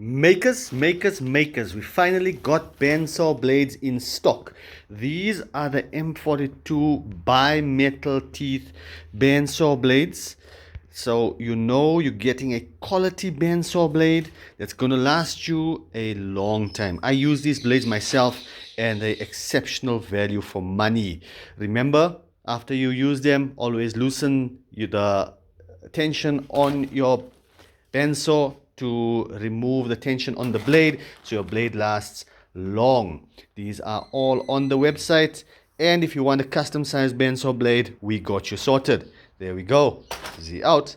Makers, we finally got bandsaw blades in stock. These are the M42 bimetal teeth bandsaw blades. So you know you're getting a quality bandsaw blade that's going to last you a long time. I use these blades myself and they're exceptional value for money. Remember, after you use them, always loosen the tension on your bandsaw to remove the tension on the blade so your blade lasts long. These are all on the website, and if you want a custom sized bandsaw blade, we got you sorted. There we go. Z out.